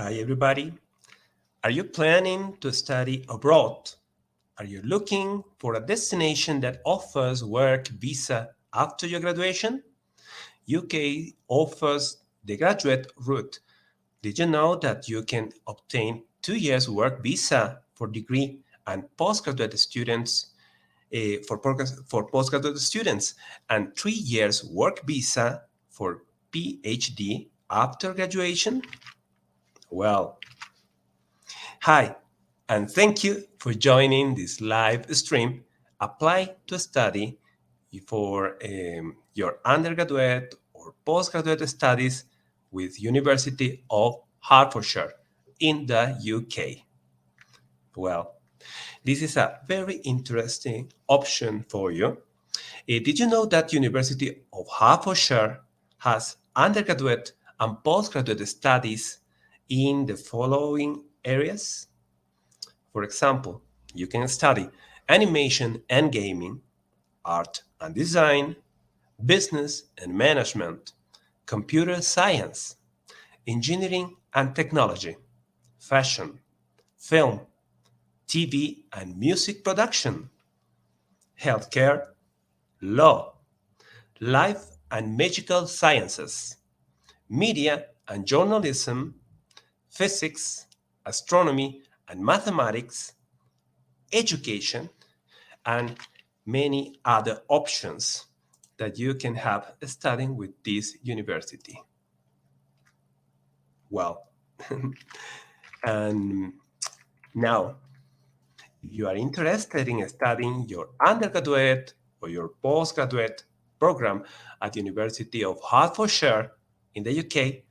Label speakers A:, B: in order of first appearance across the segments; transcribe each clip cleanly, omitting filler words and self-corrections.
A: Hi, everybody. Are you planning to study abroad? Are you looking for a destination that offers work visa after your graduation? UK offers the graduate route. Did you know that you can obtain 2 years work visa for degree and postgraduate students for postgraduate students and 3 years work visa for PhD after graduation? Well, hi, and thank you for joining this live stream. Apply to study for your undergraduate or postgraduate studies with University of Hertfordshire in the UK. Well, this is a very interesting option for you. Did you know that University of Hertfordshire has undergraduate and postgraduate studies in the following areas? For example, you can study animation and gaming, art and design, business and management, computer science, engineering and technology, fashion, film, TV and music production, healthcare, law, life and medical sciences, media and journalism, physics, astronomy and mathematics, education, and many other options that you can have studying with this university. Well, and now, if you are interested in studying your undergraduate or your postgraduate program at the University of Hertfordshire in the UK,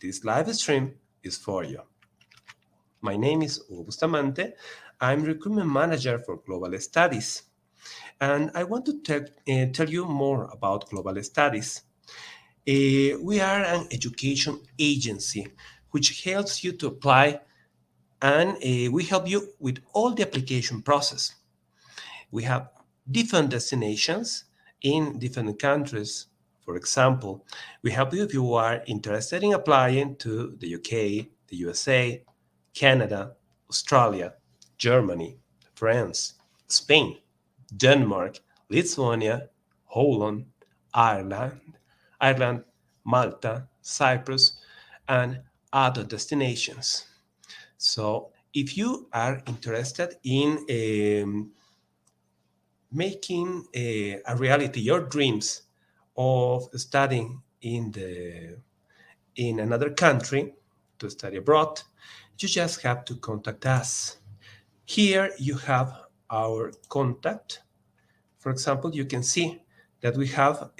A: this live stream is for you. My name is Hugo Bustamante. I'm recruitment manager for Global Studies. And I want to tell you more about Global Studies. We are an education agency which helps you to apply, and we help you with all the application process. We have different destinations in different countries. For example, we help you if you are interested in applying to the UK, the USA, Canada, Australia, Germany, France, Spain, Denmark, Lithuania, Holland, Ireland, Malta, Cyprus, and other destinations. So if you are interested in making a reality your dreams of studying in another country to study abroad, you just have to contact us. Here you have our contact. For example, you can see that we have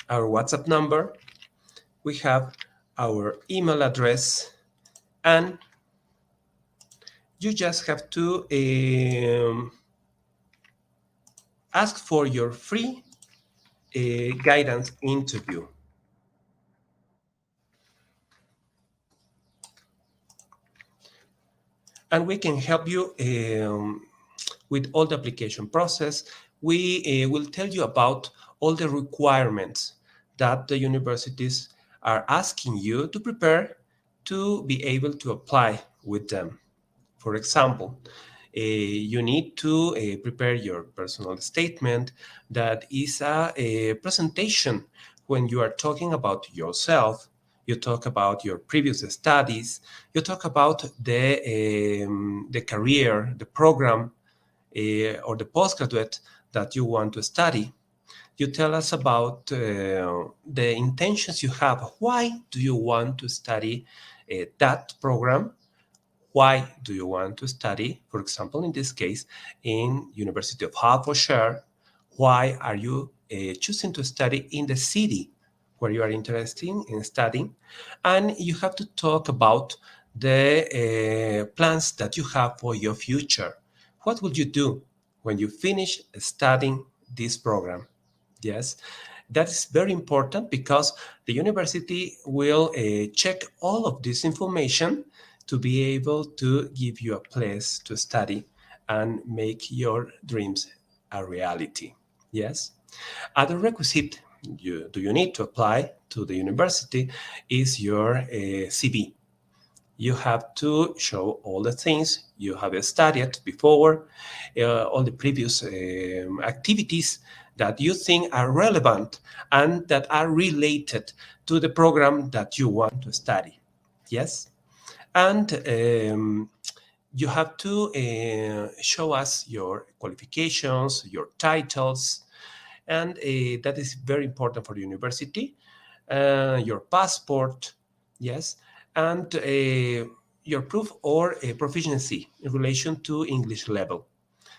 A: our WhatsApp number, we have our email address, and you just have to ask for your free guidance interview. And we can help you with all the application process. We will tell you about all the requirements that the universities are asking you to prepare to be able to apply with them. For example, you need to prepare your personal statement that is a presentation when you are talking about yourself. You talk about your previous studies, you talk about the career, the program, or the postgraduate that you want to study. You tell us about the intentions you have. Why do you want to study that program? Why do you want to study, for example, in this case, in University of Hertfordshire? Why are you choosing to study in the city where you are interested in studying? And you have to talk about the plans that you have for your future. What will you do when you finish studying this program? Yes, that is very important because the university will check all of this information to be able to give you a place to study and make your dreams a reality. Yes. Other requisite you need to apply to the university is your CV. You have to show all the things you have studied before, all the previous activities that you think are relevant and that are related to the program that you want to study. Yes? And you have to show us your qualifications, your titles, and that is very important for the university, your passport, yes, and your proof or proficiency in relation to English level.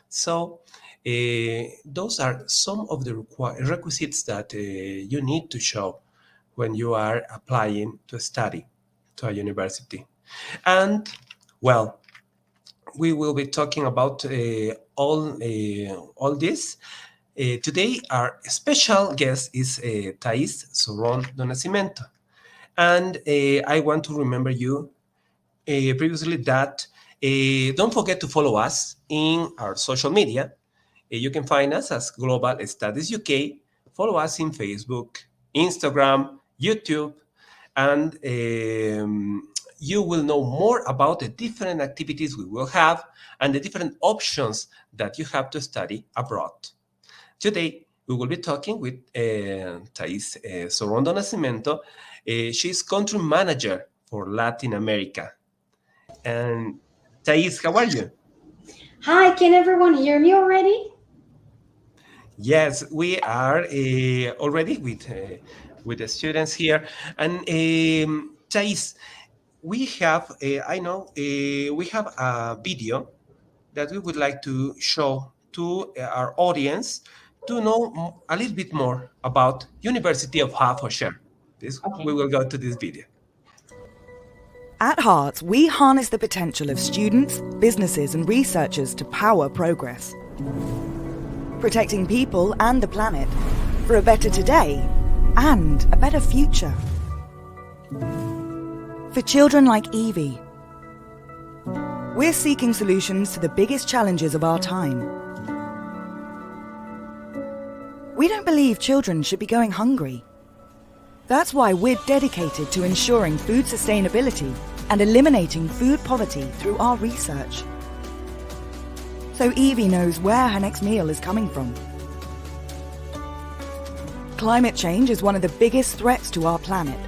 A: So those are some of the requisites that you need to show when you are applying to study to a university. And, well, we will be talking about all this. Today, our special guest is Thais Zorron do Nascimento. And I want to remember you previously that don't forget to follow us in our social media. You can find us as Global Studies UK. Follow us in Facebook, Instagram, YouTube, and you will know more about the different activities we will have and the different options that you have to study abroad. Today, we will be talking with Thais Zorron do Nascimento. She's country manager for Latin America. And Thais, how are you?
B: Hi, can everyone hear me already?
A: Yes, we are already with the students here. And Thais, we have, I know, we have a video that we would like to show to our audience to know a little bit more about University of Hertfordshire. We will go to this video.
C: At Heart, we harness the potential of students, businesses, and researchers to power progress. Protecting people and the planet for a better today and a better future. For children like Evie, we're seeking solutions to the biggest challenges of our time. We don't believe children should be going hungry. That's why we're dedicated to ensuring food sustainability and eliminating food poverty through our research. So Evie knows where her next meal is coming from. Climate change is one of the biggest threats to our planet.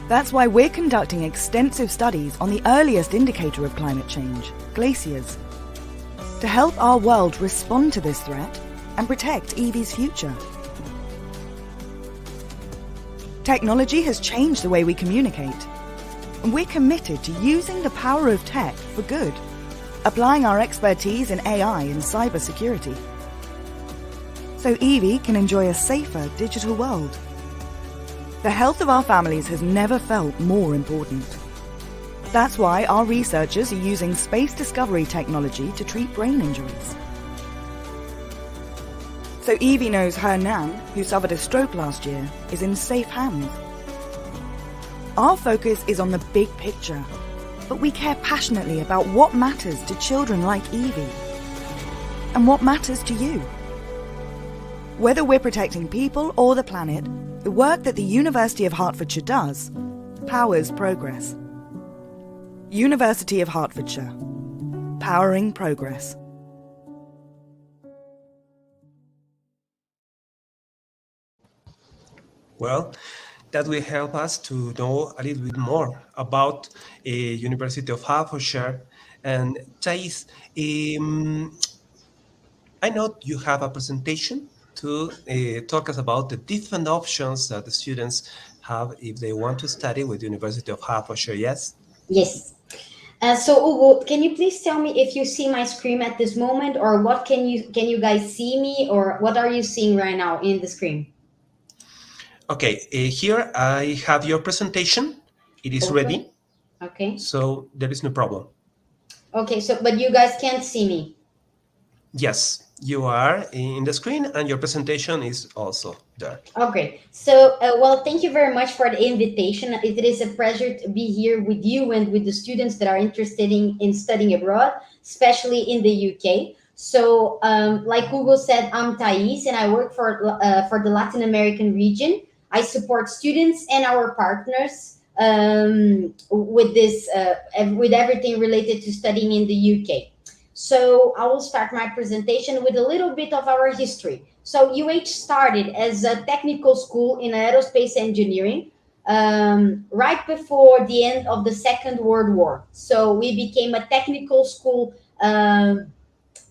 C: That's why we're conducting extensive studies on the earliest indicator of climate change, glaciers, to help our world respond to this threat and protect Evie's future. Technology has changed the way we communicate, and we're committed to using the power of tech for good, applying our expertise in AI and cybersecurity, so Evie can enjoy a safer digital world. The health of our families has never felt more important. That's why our researchers are using space discovery technology to treat brain injuries. So Evie knows her nan, who suffered a stroke last year, is in safe hands. Our focus is on the big picture, but we care passionately about what matters to children like Evie and what matters to you. Whether we're protecting people or the planet, the work that the University of Hertfordshire does powers progress. University of Hertfordshire, powering progress.
A: Well, that will help us to know a little bit more about University of Hertfordshire. And Thais, I know you have a presentation to talk us about the different options that the students have if they want to study with University of Hertfordshire, yes?
B: Yes. So Ugo, can you please tell me if you see my screen at this moment, or what can you guys see me, or what are you seeing right now in the screen?
A: Okay, here I have your presentation. It is ready.
B: Okay.
A: So there is no problem.
B: Okay, so but you guys can't see me.
A: Yes, you are in the screen and your presentation is also there.
B: Okay, so well, thank you very much for the invitation. It is a pleasure to be here with you and with the students that are interested in studying abroad, especially in the UK. So, like Hugo said, I'm Thais, and I work for the Latin American region. I support students and our partners with this with everything related to studying in the UK. So I will start my presentation with a little bit of our history. So UH started as a technical school in aerospace engineering right before the end of the Second World War. So we became a technical school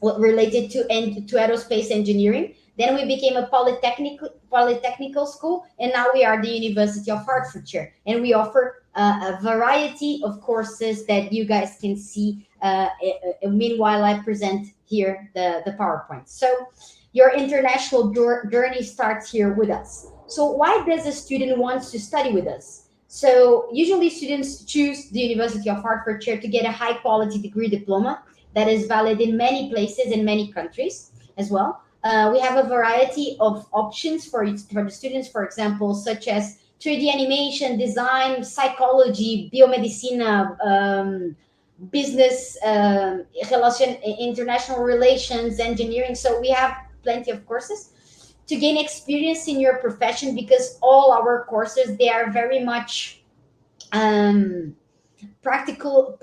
B: related to aerospace engineering. Then we became a polytechnical school, and now we are the University of Hertfordshire, and we offer a variety of courses that you guys can see. Meanwhile, I present here the PowerPoint. So your international journey starts here with us. So why does a student want to study with us? So usually students choose the University of Hertfordshire to get a high quality degree diploma that is valid in many places in many countries as well. We have a variety of options for the students, for example, such as 3D animation, design, psychology, biomedicina, business, international relations, engineering. So we have plenty of courses to gain experience in your profession, because all our courses, they are very much practical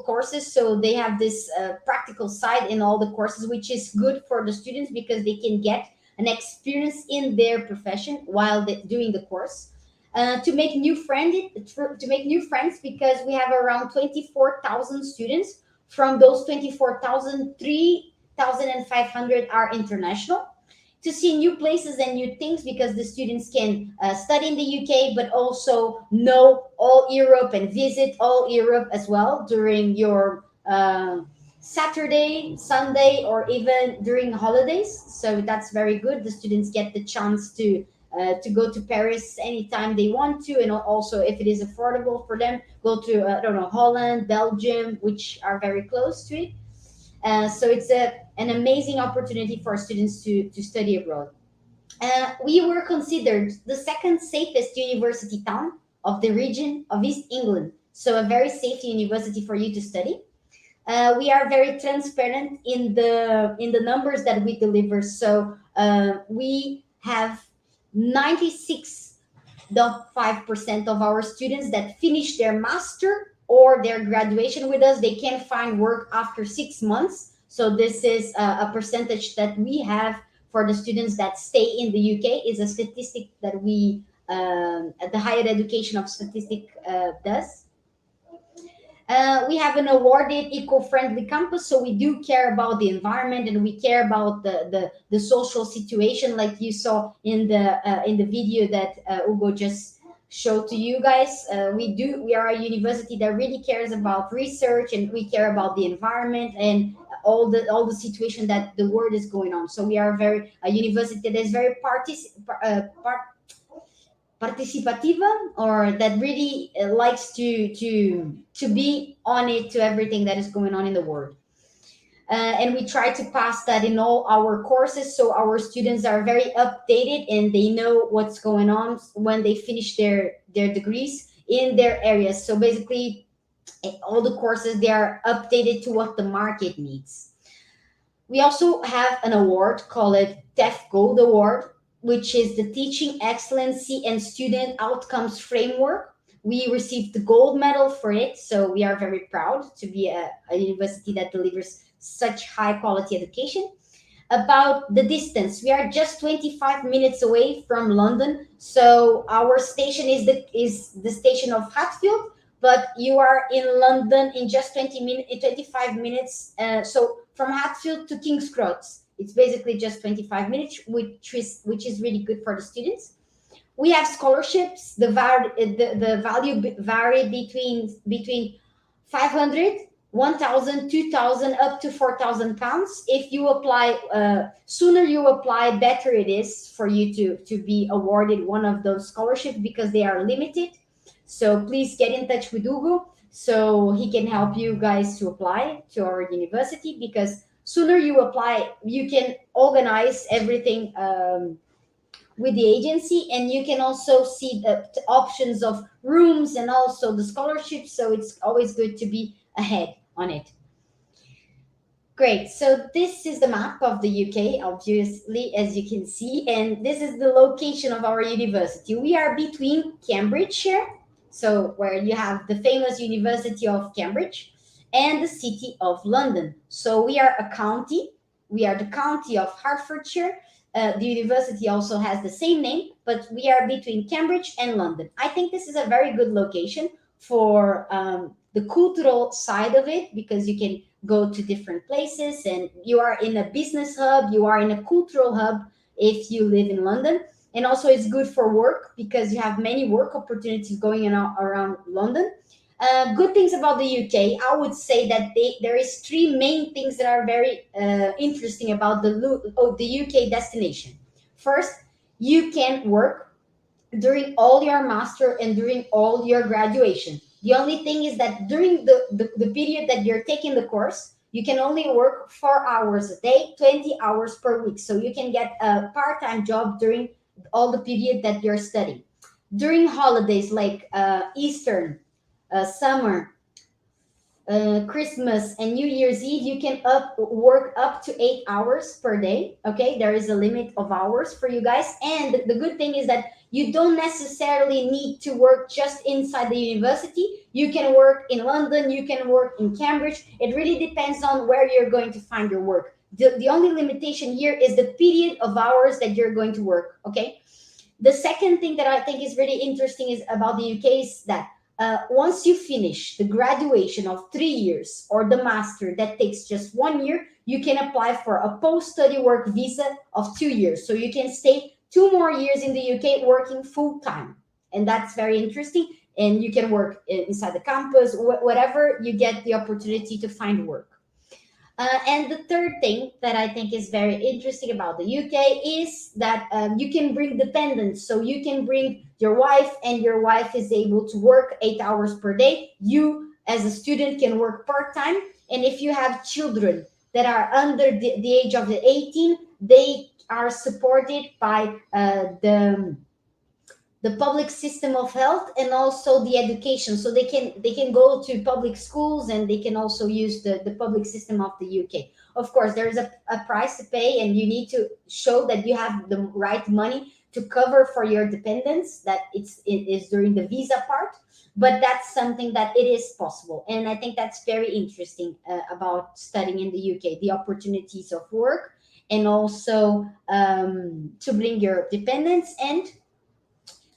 B: courses. So they have this practical side in all the courses, which is good for the students because they can get an experience in their profession while doing the course. To make new friends, because we have around 24,000 students. From those 24,000, 3,500 are international. To see new places and new things, because the students can study in the UK, but also know all Europe and visit all Europe as well during your Saturday, Sunday, or even during holidays. So that's very good. The students get the chance to go to Paris anytime they want to, and also, if it is affordable for them, go to I don't know, Holland, Belgium, which are very close to it. So it's an amazing opportunity for students to study abroad. We were considered the second safest university town of the region of East England. So a very safe university for you to study. We are very transparent in the numbers that we deliver. So we have 96.5% of our students that finish their master or their graduation with us. They can find work after 6 months. So this is a percentage that we have for the students that stay in the UK. Is a statistic that we the higher education of statistic does. We have an awarded eco-friendly campus, so we do care about the environment, and we care about the social situation, like you saw in the video that Hugo just showed to you guys. We are a university that really cares about research, and we care about the environment and all the situation that the world is going on. So we are a university that is very participativa, or that really likes to be on it to everything that is going on in the world. And we try to pass that in all our courses, so our students are very updated and they know what's going on when they finish their degrees in their areas. So basically, all the courses, they are updated to what the market needs. We also have an award called TEF Gold Award, which is the Teaching Excellency and Student Outcomes Framework. We received the gold medal for it, so we are very proud to be a university that delivers such high quality education. About the distance, we are just 25 minutes away from London, so our station is the station of Hatfield, but you are in London in just 25 minutes. So from Hatfield to King's Cross, it's basically just 25 minutes, which is really good for the students. We have scholarships. The value vary between 500, 1,000, 2,000, up to 4,000 pounds. If you apply, sooner you apply, better it is for you to be awarded one of those scholarships, because they are limited. So please get in touch with Hugo so he can help you guys to apply to our university, because sooner you apply, you can organize everything with the agency, and you can also see the options of rooms and also the scholarships. So it's always good to be ahead on it. Great. So this is the map of the UK, obviously, as you can see, and this is the location of our university. We are between Cambridgeshire, so where you have the famous University of Cambridge, and the city of London. So we are a county. We are the county of Hertfordshire. The university also has the same name, but we are between Cambridge and London. I think this is a very good location for the cultural side of it, because you can go to different places and you are in a business hub, you are in a cultural hub if you live in London. And also it's good for work because you have many work opportunities going on around London. Good things about the UK, I would say that there is three main things that are very interesting about the UK destination. First, you can work during all your master and during all your graduation. The only thing is that during the period that you're taking the course, you can only work 4 hours a day, 20 hours per week. So you can get a part-time job during all the period that you're studying. During holidays like Easter, summer, Christmas, and New Year's Eve, you can work up to 8 hours per day. Okay, there is a limit of hours for you guys. And the good thing is that you don't necessarily need to work just inside the university. You can work in London, you can work in Cambridge. It really depends on where you're going to find your work. The only limitation here is the period of hours that you're going to work. Okay. The second thing that I think is really interesting is about the UK is that once you finish the graduation of 3 years or the master that takes just 1 year, you can apply for a post-study work visa of 2 years. So you can stay 2 more years in the UK working full-time. And that's very interesting. And you can work inside the campus, whatever you get the opportunity to find work. And the third thing that I think is very interesting about the UK is that you can bring dependents. So you can bring your wife, and your wife is able to work 8 hours per day. You, as a student, can work part-time. And if you have children that are under the age of 18, they are supported by the public system of health and also the education. So they can go to public schools and they can also use the public system of the UK. Of course, there is a price to pay, and you need to show that you have the right money to cover for your dependents, that it is during the visa part. But that's something that it is possible. And I think that's very interesting about studying in the UK, the opportunities of work, and also to bring your dependents, and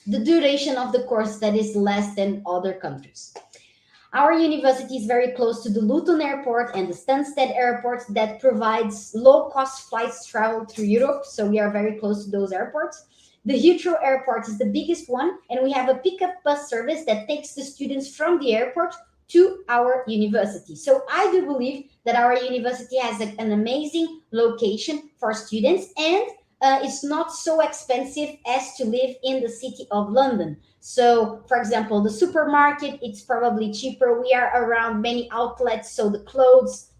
B: the duration of the course that is less than other countries. Our university is very close to the Luton Airport and the Stansted Airport that provides low-cost flights travel through Europe. So we are very close to those airports. The Heathrow Airport is the biggest one, and we have a pickup bus service that takes the students from the airport to our university. So I do believe that our university has an amazing location for students, and it's not so expensive as to live in the city of London. So, for example, the supermarket, it's probably cheaper. We are around many outlets, so the clothes,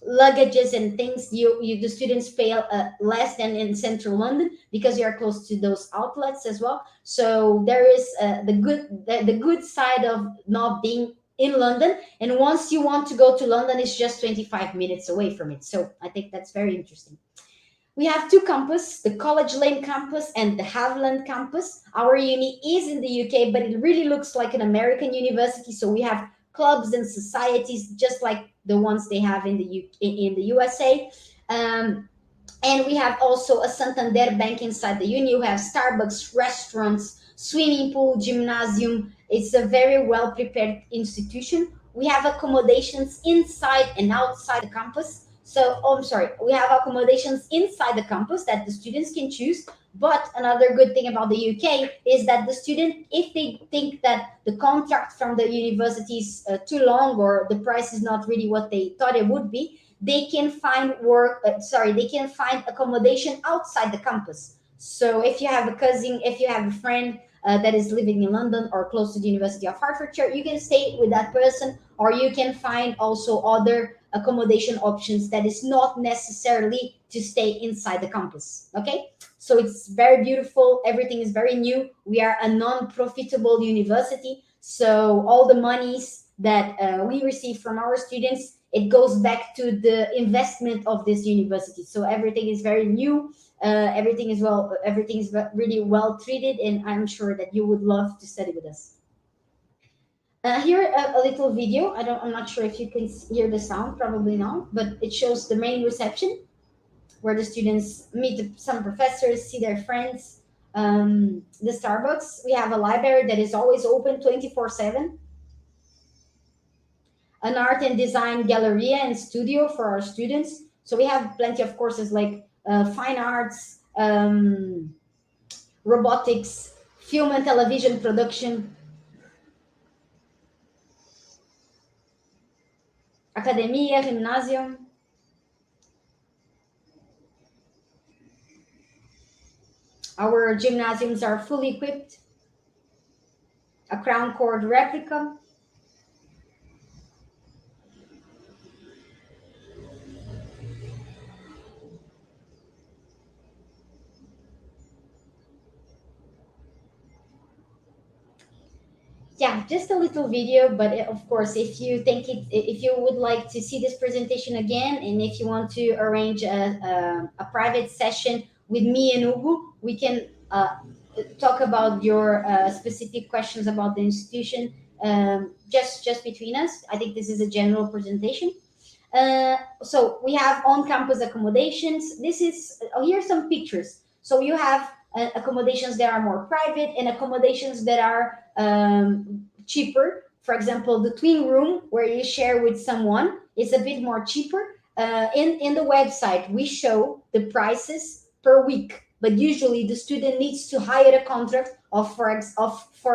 B: luggages and things, the students pay less than in central London because you are close to those outlets as well. So there is the good side of not being in London. And once you want to go to London, it's just 25 minutes away from it. So I think that's very interesting. We have two campuses, the College Lane campus and the Haviland campus. Our uni is in the UK, but it really looks like an American university. So we have clubs and societies just like the ones they have in the USA. And we have also a Santander bank inside the uni. We have Starbucks, restaurants, swimming pool, gymnasium. It's a very well prepared institution. We have accommodations inside and outside the campus. We have accommodations inside the campus that the students can choose. But another good thing about the UK is that the student, if they think that the contract from the university is too long or the price is not really what they thought it would be, they can find they can find accommodation outside the campus. So if you have a cousin, if you have a friend that is living in London or close to the University of Hertfordshire, you can stay with that person, or you can find also other accommodation options that is not necessarily to stay inside the campus. Okay, so it's very beautiful. Everything is very new. We are a non-profitable university, so all the monies that we receive from our students it goes back to the investment of this university. So everything is very new. Everything is really well treated, and I'm sure that you would love to study with us. Here a little video. I'm not sure if you can hear the sound, probably not, but it shows the main reception where the students meet some professors, see their friends. The Starbucks. We have a library that is always open 24/7. An art and design galleria and studio for our students. So we have plenty of courses like fine arts, robotics, film and television production, academia, gymnasium. Our gymnasiums are fully equipped. A crown court replica. Yeah, just a little video, but of course, if you would like to see this presentation again, and if you want to arrange a private session with me and Ugu, we can talk about your specific questions about the institution, just between us. I think this is a general presentation. So we have on-campus accommodations. Here's some pictures. So you have accommodations that are more private and accommodations that are cheaper. For example, the twin room where you share with someone is a bit more cheaper. In the website, we show the prices per week, but usually the student needs to hire a contract of, for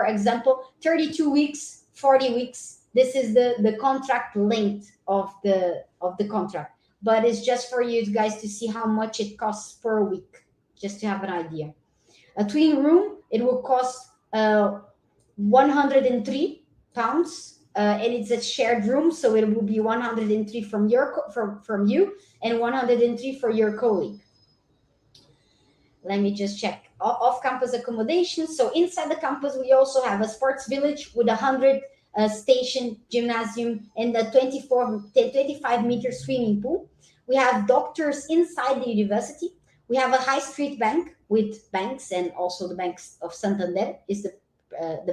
B: example, 32 weeks, 40 weeks. This is the contract length of the contract, but it's just for you guys to see how much it costs per week, just to have an idea. A twin room, it will cost 103 pounds, and it's a shared room, so it will be 103 from you and 103 for your colleague. Let me just check off-campus accommodation. So inside the campus, we also have a sports village with 100 station gymnasium and a 25-meter swimming pool. We have doctors inside the university. We have a high street bank with banks, and also the banks of Santander is the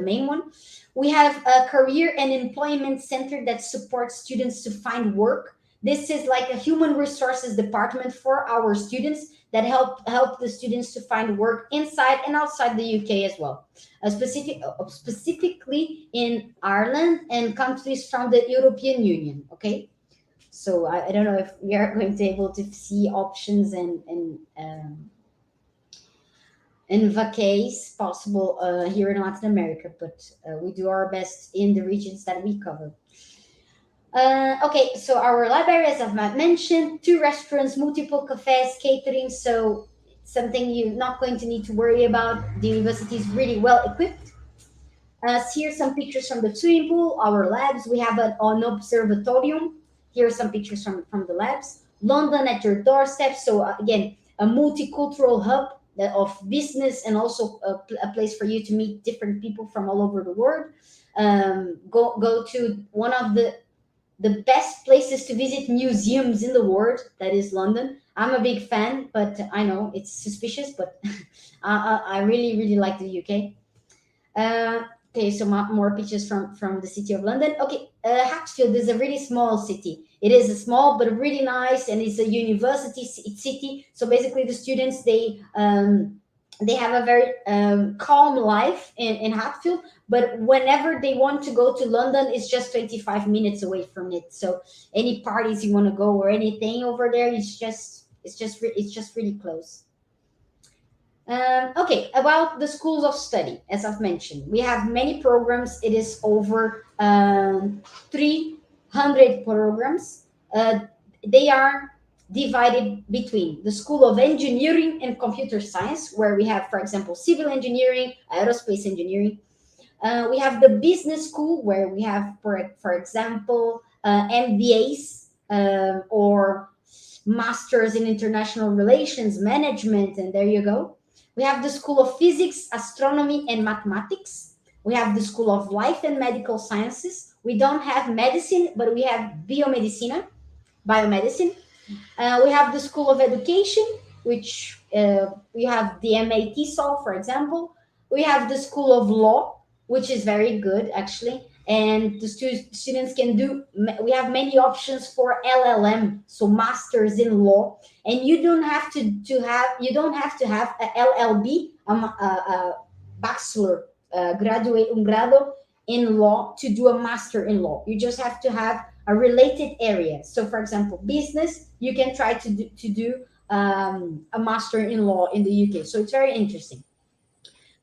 B: main one. We have a career and employment center that supports students to find work. This is like a human resources department for our students that help the students to find work inside and outside the UK as well, specifically in Ireland and countries from the European Union. Okay, so I don't know if we are going to be able to see options and vacays possible here in Latin America, but we do our best in the regions that we cover. Okay, so our library, as I've mentioned, 2 restaurants, multiple cafes, catering, so it's something you're not going to need to worry about. The university is really well equipped. Here's some pictures from the swimming pool, our labs. We have an observatorium. Here are some pictures from the labs. London at your doorstep. So again, a multicultural hub of business, and also a place for you to meet different people from all over the world. Go to one of the best places to visit museums in the world, that is London. I'm a big fan, but I know it's suspicious, but I really, really like the UK. Okay, so more pictures from the city of London. Okay, Hatfield is a really small city. It is a small but really nice, and it's a university city. So basically the students, they have a very calm life in Hatfield, but whenever they want to go to London, it's just 25 minutes away from it. So any parties you want to go or anything over there, it's just really close. Okay, about the schools of study, as I've mentioned, we have many programs. It is over 300 programs. They are divided between the School of Engineering and Computer Science, where we have, for example, civil engineering, aerospace engineering. We have the Business School, where we have, for example, MBAs or Masters in International Relations Management, and there you go. We have the School of Physics, Astronomy, and Mathematics. We have the School of Life and Medical Sciences. We don't have medicine, but we have biomedicina. biomedicine. We have the School of Education, which we have the MA TESOL, for example. We have the School of Law, which is very good, actually. And the students can do, we have many options for LLM, so masters in law. And you don't have to have a LLB, a bachelor, grado in law to do a master in law. You just have to have a related area. So, for example, business, you can try to do a master in law in the UK. So it's very interesting.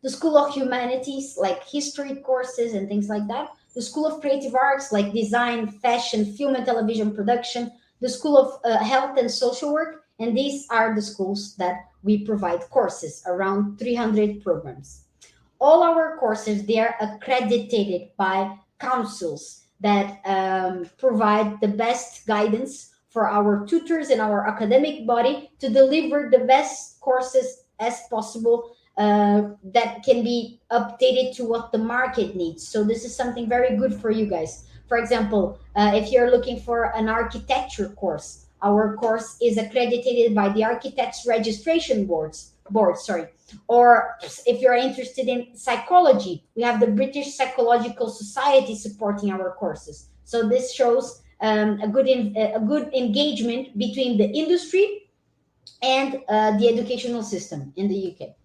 B: The School of Humanities, like history courses and things like that. The School of Creative Arts, like design, fashion, film and television production. The School of Health and Social Work. And these are the schools that we provide courses, around 300 programs. All our courses, they are accredited by councils that provide the best guidance for our tutors and our academic body to deliver the best courses as possible that can be updated to what the market needs. So this is something very good for you guys. For example, if you're looking for an architecture course, our course is accredited by the Architects Registration Board. Or if you're interested in psychology, we have the British Psychological Society supporting our courses. So this shows a good engagement between the industry and the educational system in the UK.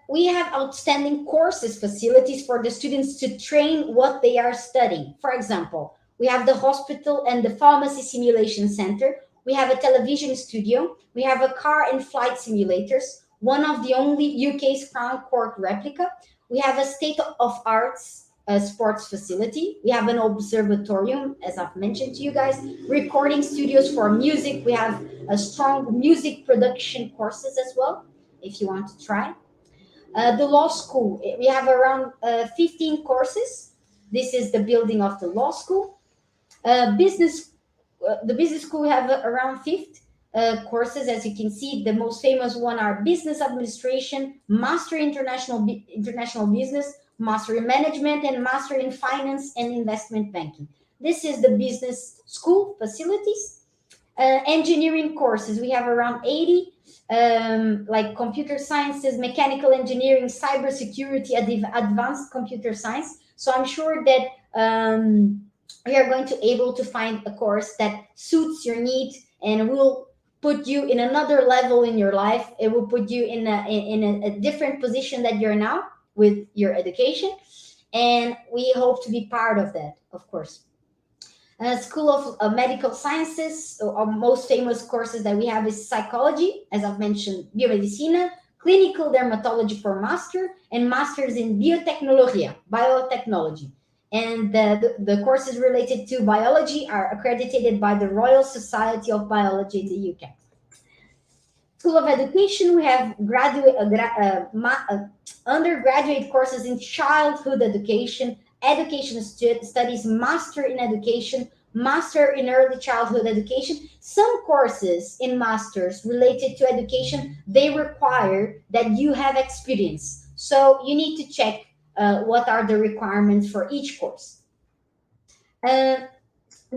B: We have outstanding courses facilities for the students to train what they are studying. For example, we have the hospital and the pharmacy simulation center. We have a television studio. We have a car and flight simulators, one of the only UK's Crown Court replica. We have a state-of-art sports facility. We have an observatorium, as I've mentioned to you guys, recording studios for music. We have a strong music production courses as well, if you want to try. The law school, we have around 15 courses. This is the building of the law school. The business school, we have around 50 courses. As you can see, the most famous one are business administration, master international business, master in management, and master in finance and investment banking. This is the business school facilities. Engineering courses, we have around 80, like computer sciences, mechanical engineering, cybersecurity, advanced computer science. So I'm sure that we are going to able to find a course that suits your need and will put you in another level in your life. It will put you in a different position that you're now with your education. And we hope to be part of that, of course. School of Medical Sciences, so our most famous courses that we have is psychology, as I've mentioned, biomedicina, clinical dermatology for master, and masters in biotechnology. And the courses related to biology are accredited by the Royal Society of Biology in the UK. School of Education, we have undergraduate courses in childhood education, education studies, master in education, master in early childhood education. Some courses in masters related to education, they require that you have experience. So you need to check what are the requirements for each course. The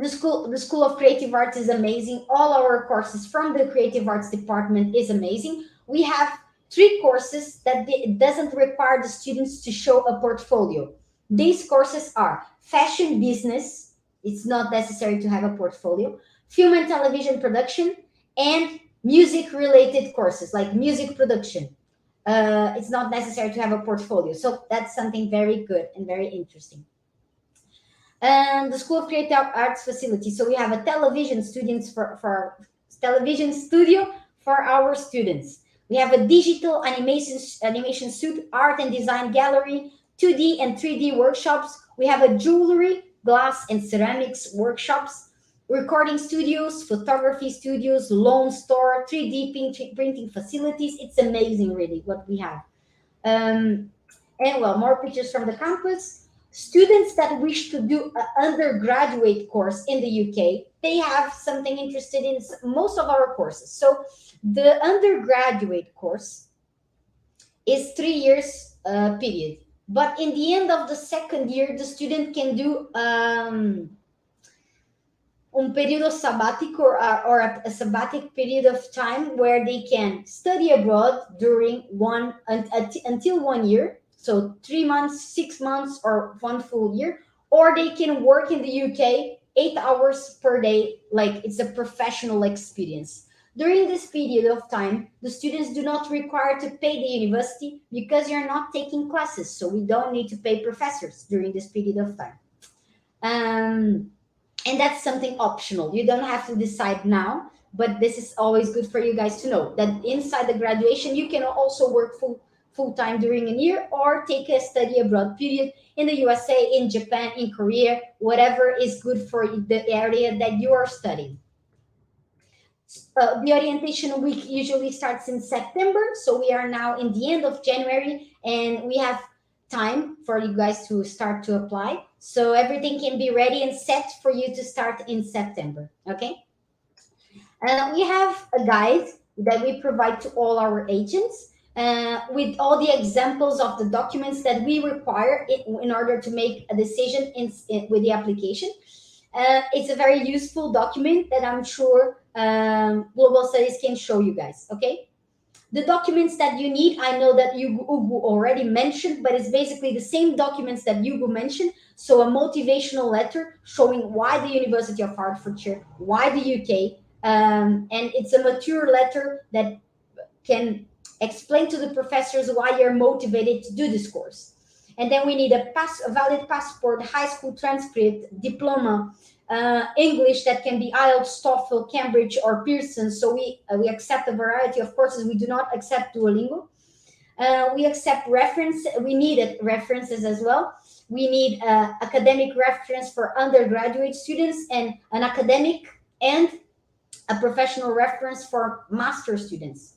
B: School of Creative Arts is amazing. All our courses from the Creative Arts department is amazing. We have 3 courses that doesn't require the students to show a portfolio. These courses are fashion business. It's not necessary to have a portfolio. Film and television production, and music related courses like music production. It's not necessary to have a portfolio. So that's something very good and very interesting. And the School of Creative Arts facility. So we have a television for television studio for our students. We have a digital animation suit, art and design gallery, 2D and 3D workshops. We have a jewelry, glass and ceramics workshops, recording studios, photography studios, loan store, 3D printing facilities. It's amazing, really, what we have. And well, more pictures from the campus. Students that wish to do an undergraduate course in the UK, they have something interested in most of our courses. So the undergraduate course is 3 years period. But in the end of the second year, the student can do un periodo sabático or a sabbatic period of time where they can study abroad during until 1 year, so 3 months, 6 months, or 1 full year, or they can work in the UK 8 hours per day, like it's a professional experience. During this period of time, the students do not require to pay the university because you're not taking classes, so we don't need to pay professors during this period of time. And that's something optional. You don't have to decide now, but this is always good for you guys to know that inside the graduation, you can also work full time during a year or take a study abroad period in the USA, in Japan, in Korea, whatever is good for the area that you are studying. The orientation week usually starts in September, so we are now in the end of January, and we have time for you guys to start to apply. So everything can be ready and set for you to start in September, okay? We have a guide that we provide to all our agents with all the examples of the documents that we require in order to make a decision with the application. It's a very useful document that I'm sure Global Studies can show you guys, okay? The documents that you need, I know that Ugo already mentioned, but it's basically the same documents that Ugo mentioned. So a motivational letter showing why the University of Hertfordshire, why the UK, and it's a mature letter that can explain to the professors why you're motivated to do this course. And then we need a valid passport, high school transcript, diploma, English that can be IELTS, TOEFL, Cambridge, or Pearson. So we accept a variety of courses. We do not accept Duolingo. We accept reference. We need references as well. We need academic reference for undergraduate students and an academic and a professional reference for master students.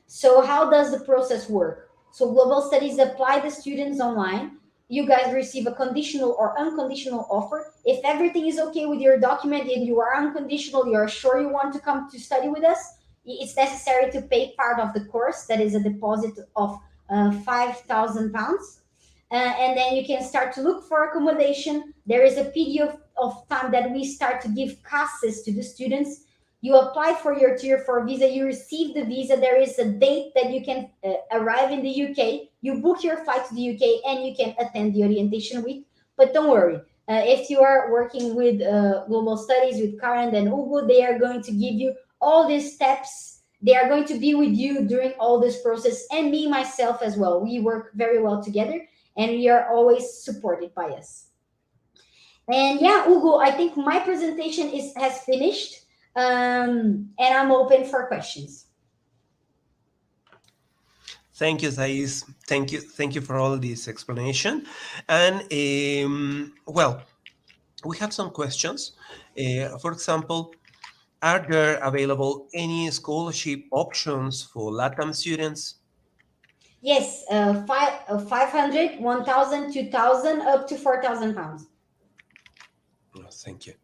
B: So how does the process work? So Global Studies apply the students online. You guys receive a conditional or unconditional offer. If everything is okay with your document and you are unconditional, you are sure you want to come to study with us, it's necessary to pay part of the course. That is a deposit of £5,000. And then you can start to look for accommodation. There is a period of time that we start to give classes to the students. You apply for your Tier 4 visa, you receive the visa, there is a date that you can arrive in the UK, you book your flight to the UK, and you can attend the orientation week. But don't worry, if you are working with Global Studies, with Karen and Ugo, they are going to give you all these steps. They are going to be with you during all this process, and me, myself as well. We work very well together, and we are always supported by us. And yeah, Ugo, I think my presentation has finished. And I'm open for questions.
A: Thank you, Thais. Thank you for all this explanation. And well, we have some questions. For example, are there available any scholarship options for LATAM students?
B: Yes, 500, 1,000, 2,000, up to £4,000.
A: Thank you.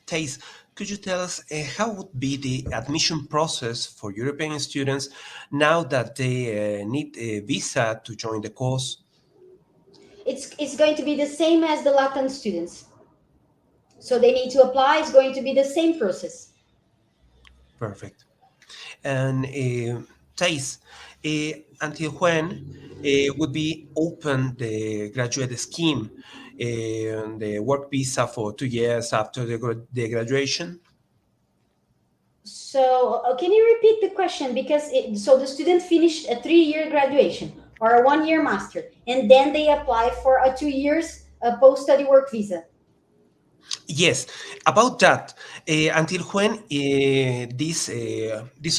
A: Thais, could you tell us how would be the admission process for European students now that they need a visa to join the course?
B: It's going to be the same as the Latin students. So they need to apply. It's going to be the same process.
A: Perfect. And Thais, until when would be open the graduate scheme? The work visa for 2 years after the graduation?
B: So can you repeat the question? Because so the student finished a 3-year graduation or a 1-year master, and then they apply for a 2 years post-study work visa.
A: Yes, about that. Until when this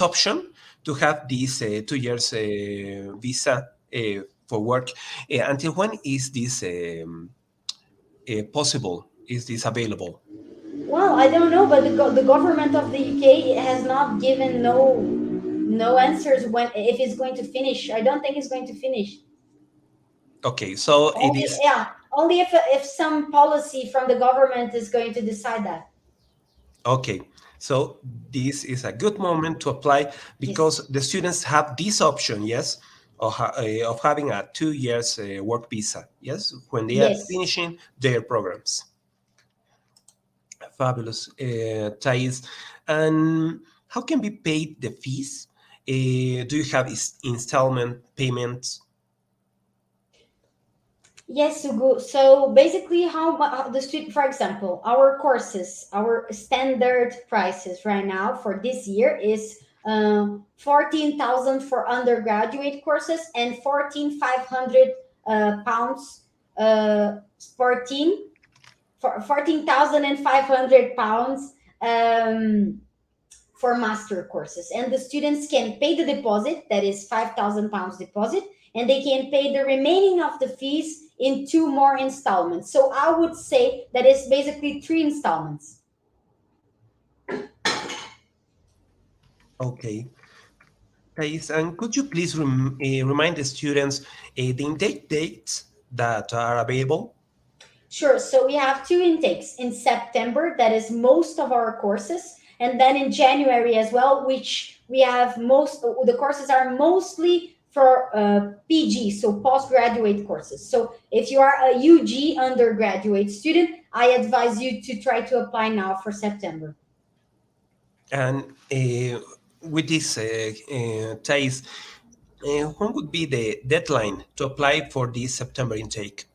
A: option to have this 2 years visa for work, until when is this possible? Is this available?
B: Well, I don't know, but the government of the UK has not given no answers if it's going to finish. I don't think it's going to finish.
A: Okay, so
B: only,
A: it is.
B: Yeah, only if some policy from the government is going to decide that.
A: Okay, so this is a good moment to apply because the students have this option, yes, of having a 2 years work visa, yes, when they are finishing their programs. Fabulous, Thais. And how can be paid the fees? Do you have installment payments?
B: Yes, Hugo. So basically, how the student, for example, our courses, our standard prices right now for this year is 14,000 for undergraduate courses and 14,500 pounds. 14,500 pounds for master courses, and the students can pay the deposit, that is 5,000 pounds deposit, and they can pay the remaining of the fees in 2 more installments. So I would say that it's basically 3 installments.
A: Okay. Thais, and could you please remind the students the intake dates that are available?
B: Sure. So we have 2 intakes in September, that is most of our courses, and then in January as well, which we have the courses are mostly for PG, so postgraduate courses. So if you are a UG undergraduate student, I advise you to try to apply now for September.
A: And with this, Thais, when would be the deadline to apply for this September intake?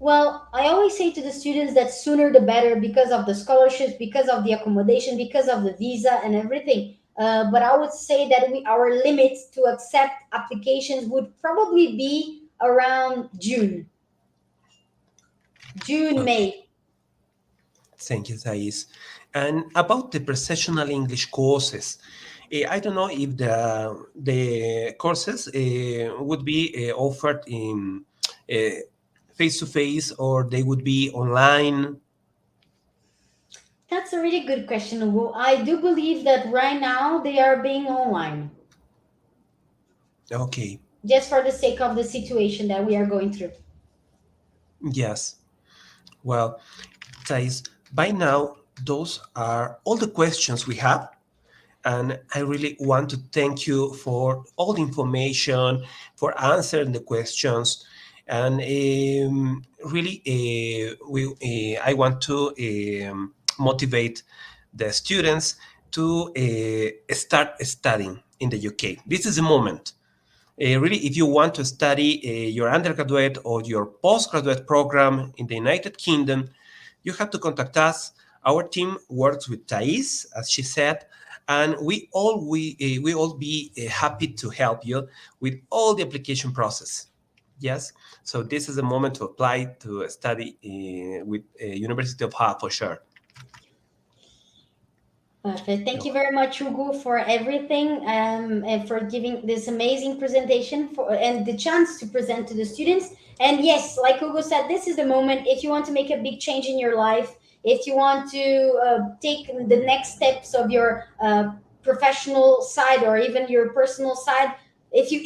B: Well, I always say to the students that sooner the better, because of the scholarships, because of the accommodation, because of the visa and everything. But I would say that our limit to accept applications would probably be around June,
A: Okay.
B: May.
A: Thank you, Thais. And about the processional English courses, I don't know if the courses would be offered in face-to-face or they would be online.
B: That's a really good question, Hugo. I do believe that right now they are being online,
A: Okay.
B: just for the sake of the situation that we are going through.
A: Yes. Well, Thais, by now, those are all the questions we have. And I really want to thank you for all the information, for answering the questions. And really, I want to motivate the students to start studying in the UK. This is the moment. Really, if you want to study your undergraduate or your postgraduate program in the United Kingdom, you have to contact us. Our team works with Thais, as she said, and we all be happy to help you with all the application process. Yes, so this is the moment to apply to study with University of Hertfordshire.
B: Perfect. Thank you very much, Hugo, for everything and for giving this amazing presentation and the chance to present to the students. And yes, like Hugo said, this is the moment. If you want to make a big change in your life, if you want to take the next steps of your professional side or even your personal side, if you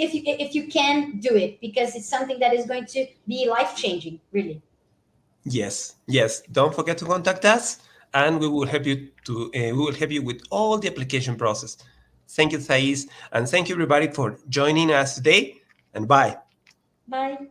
B: can, do it, because it's something that is going to be life-changing, really.
A: Yes. Don't forget to contact us, and we will help you with all the application process. Thank you, Thais, and thank you everybody for joining us today. And bye.
B: Bye.